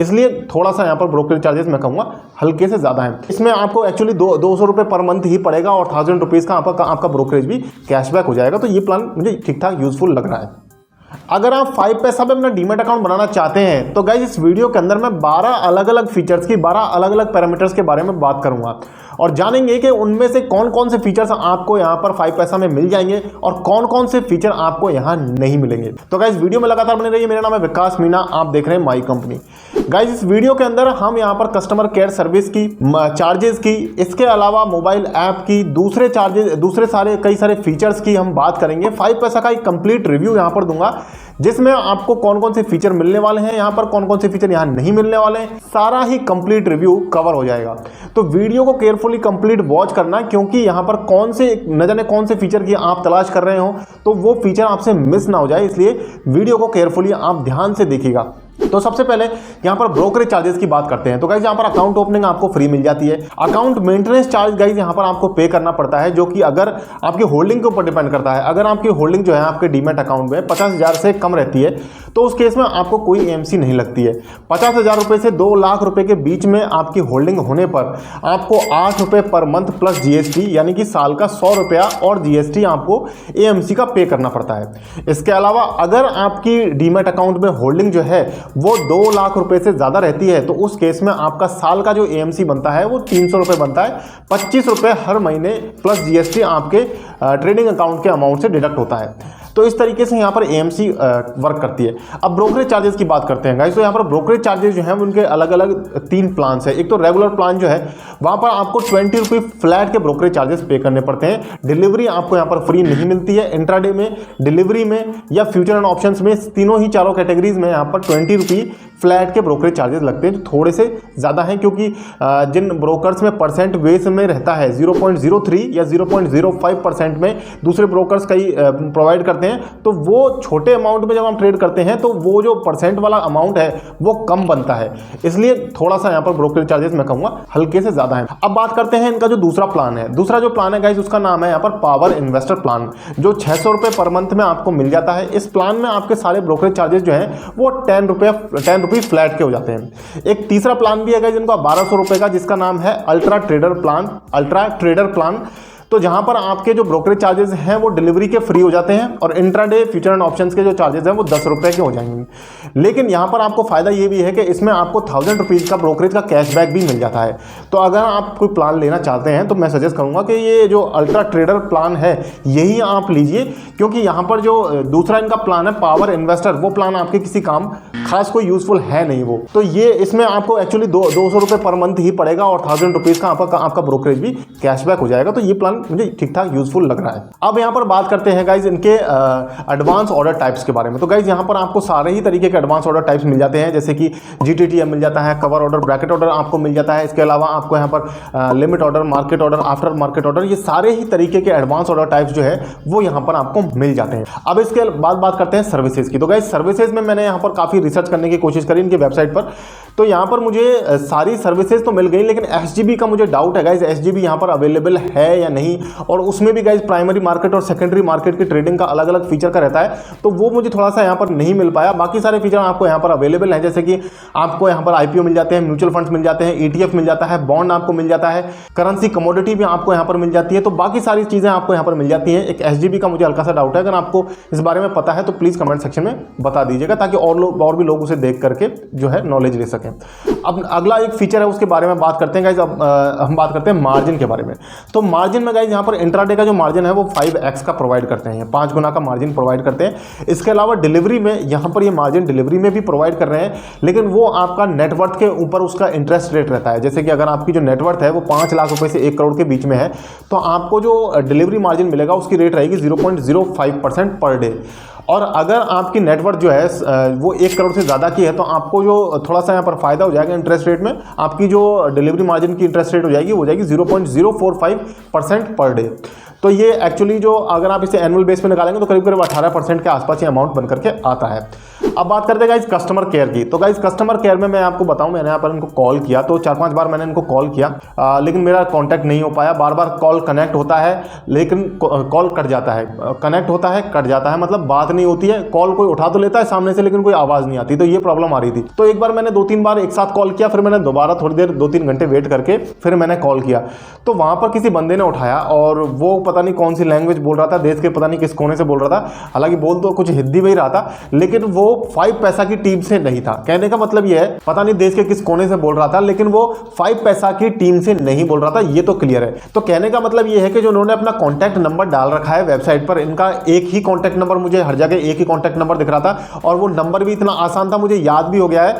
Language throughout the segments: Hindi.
इसलिए थोड़ा सा यहाँ पर ब्रोकरेज चार्जेस मैं कहूँगा हल्के से ज़्यादा है। इसमें आपको एक्चुअली 200 रुपये पर मंथ ही पड़ेगा और 1000 रुपीज़ का आपका ब्रोकरेज भी कैशबैक हो जाएगा। तो ये प्लान मुझे ठीक ठाक यूजफुल लग रहा है। अगर आप 5 पैसा पे अपना डीमैट अकाउंट बनाना चाहते हैं तो गाइज इस वीडियो के अंदर मैं 12 अलग अलग फीचर्स की 12 अलग अलग पैरामीटर्स के बारे में बात करूंगा और जानेंगे कि उनमें से कौन कौन से फीचर्स आपको यहां पर 5 पैसा में मिल जाएंगे और कौन कौन से फीचर आपको यहां नहीं मिलेंगे। तो गाइज वीडियो में लगातार बने रहिए। मेरा नाम है विकास मीना, आप देख रहे हैं माई कंपनी। गाइज इस वीडियो के अंदर हम यहां पर कस्टमर केयर सर्विस की, चार्जेस की, इसके अलावा मोबाइल ऐप की, दूसरे चार्जेस, कई सारे फीचर्स की हम बात करेंगे। 5 पैसा का एक कंप्लीट रिव्यू यहां पर दूंगा जिसमें आपको कौन कौन से फीचर मिलने वाले हैं, यहां पर कौन कौन से फीचर यहां नहीं मिलने वाले हैं, सारा ही कंप्लीट रिव्यू कवर हो जाएगा। तो वीडियो को केयरफुली कंप्लीट वॉच करना, क्योंकि यहां पर न जाने कौन से फीचर की आप तलाश कर रहे हो तो वो फीचर आपसे मिस ना हो जाए, इसलिए वीडियो को केयरफुली आप ध्यान से देखिएगा। तो सबसे पहले यहां पर ब्रोकरेज चार्जेस की बात करते हैं। तो गाइज यहां पर अकाउंट ओपनिंग आपको फ्री मिल जाती है। अकाउंट मेंटेनेंस चार्ज गाइज यहां पर आपको पे करना पड़ता है, जो कि अगर आपकी होल्डिंग के ऊपर डिपेंड करता है। अगर आपकी होल्डिंग जो है आपके डीमैट अकाउंट में 50,000 से कम रहती है तो उस केस में आपको कोई एएमसी नहीं लगती है। 50,000 रुपए से 2 लाख रुपए के बीच में आपकी होल्डिंग होने पर आपको 8 रुपए पर मंथ प्लस जीएसटी, यानी कि साल का 100 रुपया और जीएसटी आपको एएमसी का पे करना पड़ता है। इसके अलावा अगर आपकी डीमैट अकाउंट में होल्डिंग जो है वो 2 लाख रुपए से ज्यादा रहती है तो उस केस में आपका साल का जो एएमसी बनता है वो 300 रुपए बनता है। 25 रुपए हर महीने प्लस जीएसटी आपके ट्रेडिंग अकाउंट के अमाउंट से डिडक्ट होता है। तो इस तरीके से यहाँ पर एएमसी वर्क करती है। अब ब्रोकरेज चार्जेस की बात करते हैं गाइस। तो यहाँ पर ब्रोकरेज चार्जेस जो हैं उनके अलग अलग 3 प्लान्स है। एक तो रेगुलर प्लान जो है वहाँ पर आपको 20 रुपये फ्लैट के ब्रोकरेज चार्जेस पे करने पड़ते हैं। डिलीवरी आपको यहाँ पर फ्री नहीं मिलती है। इंट्राडे में, डिलीवरी में या फ्यूचर एंड ऑप्शंस में, तीनों ही चारों कैटेगरीज में यहाँ पर 20 रुपये फ्लैट के ब्रोकरेज चार्जेस लगते हैं, जो थोड़े से ज़्यादा हैं, क्योंकि जिन ब्रोकर्स में परसेंट बेस में रहता है 0.03 या 0.05% में दूसरे ब्रोकर्स कई प्रोवाइड करते हैं, तो वो छोटे अमाउंट में जब हम ट्रेड करते हैं तो वो जो परसेंट वाला अमाउंट है वो कम बनता है। इसलिए थोड़ा सा यहाँ पर ब्रोकरेज चार्जेस मैं कहूँगा हल्के से ज़्यादा है। अब बात करते हैं इनका जो दूसरा प्लान है। दूसरा जो प्लान है गाइस उसका नाम है यहाँ पर पावर इन्वेस्टर प्लान, जो 600 रुपये पर मंथ में आपको मिल जाता है। इस प्लान में आपके सारे ब्रोकरेज चार्जेस जो हैं वो 10 रुपये फ्लैट के हो जाते हैं। एक तीसरा प्लान भी है जिनको 1200 रुपए का, जिसका नाम है अल्ट्रा ट्रेडर प्लान। तो जहां पर आपके जो ब्रोकरेज चार्जेस हैं वो डिलीवरी के फ्री हो जाते हैं और इंट्राडे फ्यूचर एंड ऑप्शंस के जो चार्जेस हैं वो 10 रुपए के हो जाएंगे। लेकिन यहां पर आपको फायदा ये भी है कि इसमें आपको 1000 रुपीज़ का ब्रोकरेज का कैशबैक भी मिल जाता है। तो अगर आप कोई प्लान लेना चाहते हैं तो मैं सजेस्ट करूंगा कि ये जो अल्ट्रा ट्रेडर प्लान है यही आप लीजिए, क्योंकि यहाँ पर जो दूसरा इनका प्लान है पावर इन्वेस्टर, वो प्लान आपके किसी काम खास कोई यूजफुल है नहीं वो। तो ये इसमें आपको एक्चुअली 200 रुपये पर मंथ ही पड़ेगा और 1000 रुपीज़ का आपका ब्रोकरेज भी कैशबैक हो जाएगा। तो ये प्लान मुझे ठीक ठाक यूजफुल लग रहा है। अब यहाँ पर बात करते हैं गाइज इनके एडवांस ऑर्डर टाइप्स के बारे में। तो गाइज यहाँ पर आपको सारे ही तरीके के एडवांस ऑर्डर टाइप्स मिल जाते हैं, जैसे कि जीटीटीएम मिल जाता है, कवर ऑर्डर, ब्रैकेट ऑर्डर आपको मिल जाता है। इसके अलावा आपको यहाँ पर limit order, market order, after market order, ये सारे ही तरीके के एडवांस ऑर्डर टाइप्स जो है वो यहाँ पर आपको मिल जाते हैं। अब इसके बाद बात करते हैं सर्विसेज की। तो गाइज सर्विसेज में मैंने यहाँ पर काफी रिसर्च करने की कोशिश करी इनकी वेबसाइट पर। तो यहाँ पर मुझे सारी सर्विसेज तो मिल गई, लेकिन एसजीबी का मुझे डाउट है गाइज, एसजीबी यहाँ पर अवेलेबल है या नहीं, और उसमें भी गाइज प्राइमरी मार्केट और सेकेंडरी मार्केट की ट्रेडिंग का अलग अलग फीचर का रहता है, तो वो मुझे थोड़ा सा यहाँ पर नहीं मिल पाया। बाकी सारे फीचर आपको यहाँ पर अवेलेबल है, जैसे कि आपको यहाँ पर आईपीओ मिल जाते हैं, म्यूचुअल फंड्स मिल जाते हैं, ईटीएफ मिल जाता है, बॉन्ड आपको मिल जाता है, करेंसी कमोडिटी भी आपको यहाँ पर मिल जाती है। तो बाकी सारी चीजें आपको यहाँ पर मिल जाती हैं। एक एसजीबी का मुझे हल्का सा डाउट है, अगर आपको इस बारे में पता है तो प्लीज कमेंट सेक्शन में बता दीजिएगा, ताकि और भी लोग उसे देख करके जो है नॉलेज ले सकें। अब अगला एक फीचर है उसके बारे में बात करते हैं गाइज। अब हम बात करते हैं मार्जिन के बारे में। तो मार्जिन में गाइज यहाँ पर इंट्राडे का जो मार्जिन है वो 5x का प्रोवाइड करते हैं, 5 गुना का मार्जिन प्रोवाइड करते हैं। इसके अलावा डिलीवरी में यहाँ पर ये मार्जिन डिलीवरी में भी प्रोवाइड कर रहे हैं, लेकिन वो आपका नेटवर्थ के ऊपर उसका इंटरेस्ट रेट रहता है। जैसे कि अगर आपकी जो नेटवर्थ है वो 5 लाख रुपए से 1 करोड़ के बीच में है, तो आपको जो डिलीवरी मार्जिन मिलेगा उसकी रेट रहेगी 0.05% पर डे। और अगर आपकी नेटवर्थ जो है वो 1 करोड़ से ज़्यादा की है, तो आपको जो थोड़ा सा यहाँ पर फायदा हो जाएगा इंटरेस्ट रेट में, आपकी जो डिलीवरी मार्जिन की इंटरेस्ट रेट हो जाएगी 0.045% पर डे। तो ये एक्चुअली जो अगर आप इसे एनुअल बेस पे निकालेंगे तो करीब करीब 18% के आसपास ये अमाउंट बन करके आता है। अब बात करते हैं गाइस कस्टमर केयर की। तो गाइस कस्टमर केयर में मैं आपको बताऊं, मैंने यहाँ पर इनको कॉल किया तो 4-5 बार मैंने इनको कॉल किया, लेकिन मेरा कांटेक्ट नहीं हो पाया। बार बार कॉल कनेक्ट होता है लेकिन कॉल कट जाता है, कनेक्ट होता है कट जाता है, मतलब बात नहीं होती है। कॉल कोई उठा तो लेता है सामने से लेकिन कोई आवाज़ नहीं आती, तो ये प्रॉब्लम आ रही थी। तो एक बार मैंने 2-3 बार एक साथ कॉल किया, फिर मैंने दोबारा थोड़ी देर 2-3 घंटे वेट करके फिर मैंने कॉल किया। तो वहाँ पर किसी बंदे ने उठाया और वो पता नहीं कौन सी लैंग्वेज बोल रहा था, देश के पता नहीं किस कोने से बोल रहा था, हालांकि बोल तो कुछ हिंदी में ही रहा था, लेकिन वो 5 पैसा की टीम से नहीं था। कहने का मतलब ये है, पता नहीं देश के किस कोने से बोल रहा था, लेकिन वो 5 पैसा की टीम से नहीं बोल रहा था, ये तो क्लियर है। तो कहने का मतलब ये है कि जो उन्होंने अपना कॉन्टैक्ट नंबर डाल रखा है वेबसाइट पर, इनका एक ही कॉन्टैक्ट नंबर, मुझे हर जगह एक ही कॉन्टैक्ट नंबर दिख रहा था और वो नंबर भी इतना आसान था, मुझे याद भी हो गया है,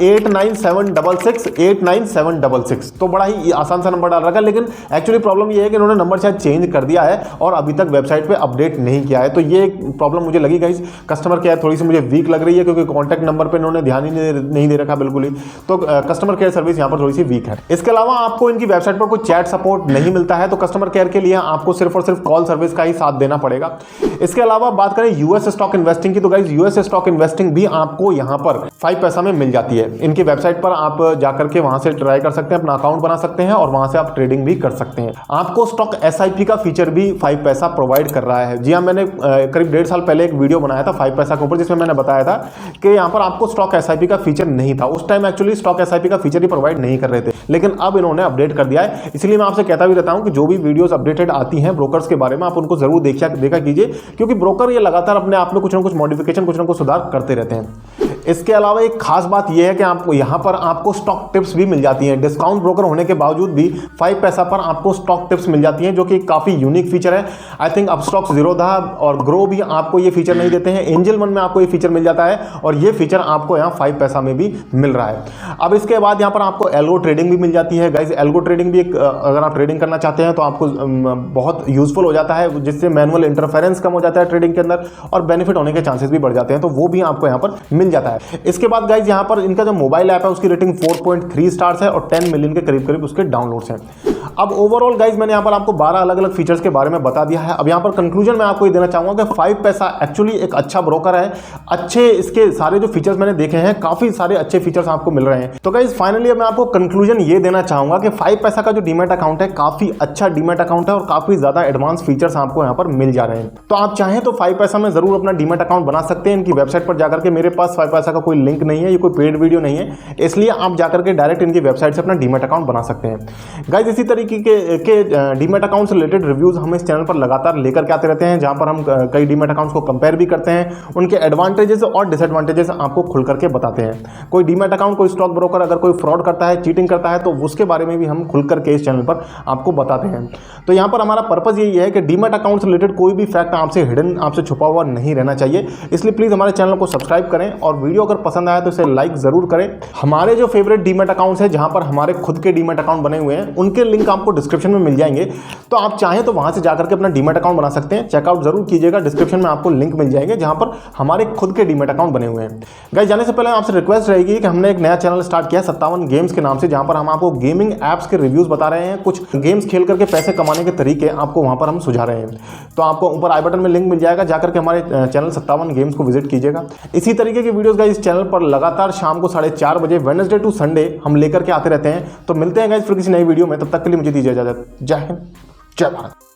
8976689766। तो बड़ा ही आसान सा नंबर डाल रखा है, लेकिन एक्चुअली प्रॉब्लम ये है कि इन्होंने नंबर शायद चेंज कर दिया है और अभी तक वेबसाइट पे अपडेट नहीं किया है। तो ये एक प्रॉब्लम मुझे लगी गाइस। कस्टमर केयर थोड़ी सी मुझे वीक लग रही है क्योंकि कॉन्टैक्ट नंबर पे इन्होंने ध्यान ही नहीं दे रखा बिल्कुल ही। तो कस्टमर केयर सर्विस यहाँ पर थोड़ी सी वीक है। इसके अलावा आपको इनकी वेबसाइट पर कोई चैट सपोर्ट नहीं मिलता है, तो कस्टमर केयर के लिए आपको सिर्फ और सिर्फ कॉल सर्विस का ही साथ देना पड़ेगा। इसके अलावा बात करें यूएस स्टॉक इन्वेस्टिंग की, तो गाइस यूएस स्टॉक इन्वेस्टिंग भी आपको यहाँ पर 5 पैसा में मिल जाती है। इनकी वेबसाइट पर आप जाकर के वहां से ट्राई कर सकते हैं, अपना अकाउंट बना सकते हैं और वहां से आप ट्रेडिंग भी कर सकते हैं। आपको स्टॉक एसआईपी का फीचर भी 5 पैसा प्रोवाइड कर रहा है। जी हाँ, मैंने करीब 1.5 साल पहले एक वीडियो बनाया था 5 पैसा के ऊपर, जिसमें मैंने बताया था कि यहाँ पर आपको स्टॉक एसआईपी का फीचर नहीं था। उस टाइम एक्चुअली स्टॉक एसआईपी का फीचर ही प्रोवाइड नहीं कर रहे थे, लेकिन अब इन्होंने अपडेट कर दिया है। इसलिए मैं आपसे कहता भी रहता हूं कि जो भी वीडियोस अपडेटेड आती हैं ब्रोकर्स के बारे में, आप उनको जरूर देखा कीजिए, क्योंकि ब्रोकर ये लगातार अपने आप में कुछ ना कुछ मॉडिफिकेशन, कुछ ना कुछ सुधार करते रहते हैं। इसके अलावा एक खास बात यह है कि आपको यहाँ पर आपको स्टॉक टिप्स भी मिल जाती हैं। डिस्काउंट ब्रोकर होने के बावजूद भी 5 पैसा पर आपको स्टॉक टिप्स मिल जाती हैं, जो कि काफ़ी यूनिक फीचर है। आई थिंक अपस्टॉक्स, जीरोधा और ग्रो भी आपको ये फीचर नहीं देते हैं। एंजल वन में आपको ये फीचर मिल जाता है और ये फीचर आपको यहाँ 5 पैसा में भी मिल रहा है। अब इसके बाद यहाँ पर आपको एल्गो ट्रेडिंग भी मिल जाती है। गाइज एल्गो ट्रेडिंग भी एक, अगर आप ट्रेडिंग करना चाहते हैं तो आपको बहुत यूजफुल हो जाता है, जिससे मैनुअल इंटरफेरेंस कम हो जाता है ट्रेडिंग के अंदर और बेनिफिट होने के चांसेस भी बढ़ जाते हैं, तो वो भी आपको यहाँ पर मिल जाता है। इसके बाद गाइज यहाँ पर इनका जो मोबाइल ऐप है उसकी रेटिंग 4.3 स्टार्स है और 10 मिलियन के करीब उसके डाउनलोड्स हैं। अब ओवरऑल गाइज मैंने यहाँ पर आपको 12 अलग अलग फीचर्स के बारे में बता दिया है। अब यहाँ पर कंक्लूजन मैं आपको ये देना चाहूंगा कि 5 पैसा एक्चुअली एक अच्छा ब्रोकर है। अच्छे इसके सारे जो फीचर्स मैंने देखे हैं, काफी सारे अच्छे फीचर्स आपको मिल रहे हैं। तो गाइज फाइनली मैं आपको कंक्लूजन ये देना चाहूंगा कि 5 पैसा का जो डीमैट अकाउंट है काफी अच्छा डीमैट अकाउंट है और काफी ज्यादा एडवांस फीचर्स आपको यहाँ पर मिल जा रहे हैं। तो आप चाहें तो 5 पैसा में जरूर अपना डीमैट अकाउंट बना सकते हैं। इनकी वेबसाइट पर जाकर के, मेरे पास 5 पैसा का कोई लिंक नहीं है, ये कोई पेड वीडियो नहीं है, इसलिए आप जाकर के डायरेक्ट इनकी वेबसाइट से अपना डीमैट अकाउंट बना सकते हैं। गाइज इसी तरीके के डीमैट अकाउंट से रिलेटेड रिव्यूज हम इस चैनल पर लगातार लेकर के आते रहते हैं, जहां पर हम कई डीमैट अकाउंट्स को कंपेयर भी करते हैं, उनके एडवांटेजेस और डिसएडवांटेजेस आपको खुल करके बताते हैं। कोई डीमैट अकाउंट, कोई स्टॉक ब्रोकर अगर कोई फ्रॉड करता है, चीटिंग करता है, तो उसके बारे में भी हम खुल करके इस चैनल पर आपको बताते हैं। तो यहाँ पर हमारा पर्पज यही है कि डीमैट अकाउंट से रिलेटेड कोई भी फैक्ट आपसे हिडन, आपसे छुपा हुआ नहीं रहना चाहिए। इसलिए प्लीज हमारे चैनल को सब्सक्राइब करें और वीडियो अगर पसंद आया तो इसे लाइक जरूर करें। हमारे जो फेवरेट डीमैट अकाउंट्स है, जहां पर हमारे खुद के डीमैट अकाउंट बने हुए हैं, उनके लिंक आपको डिस्क्रिप्शन में मिल जाएंगे, तो आप चाहें तो वहां से जाकर के अपना डीमैट अकाउंट बना सकते हैं। चेकआउट जरूर कीजिएगा, डिस्क्रिप्शन में आपको लिंक मिल जाएंगे जहां पर हमारे खुद के डीमैट अकाउंट बने हुए हैं। गाइस जाने से पहले आपसे रिक्वेस्ट रहेगी कि हमने एक नया चैनल स्टार्ट किया 57 गेम्स के नाम से, जहां पर हम आपको गेमिंग एप्स के रिव्यूज बता रहे हैं, कुछ गेम्स खेल करके पैसे कमाने के तरीके आपको वहां पर हम सुझा रहे हैं। तो आपको ऊपर आई बटन में लिंक मिल जाएगा, जाकर के हमारे चैनल 57 गेम्स को विजिट कीजिएगा। इसी तरीके की वीडियोस गाइस इस चैनल पर लगातार शाम को 4:30 बजे वेडनेसडे टू संडे हम लेकर के आते रहते हैं। तो मिलते हैं गाइस फिर किसी नई वीडियो में, तब तक के लिए मुझे दीजिए इजाजत। जय हिंद, जय भारत।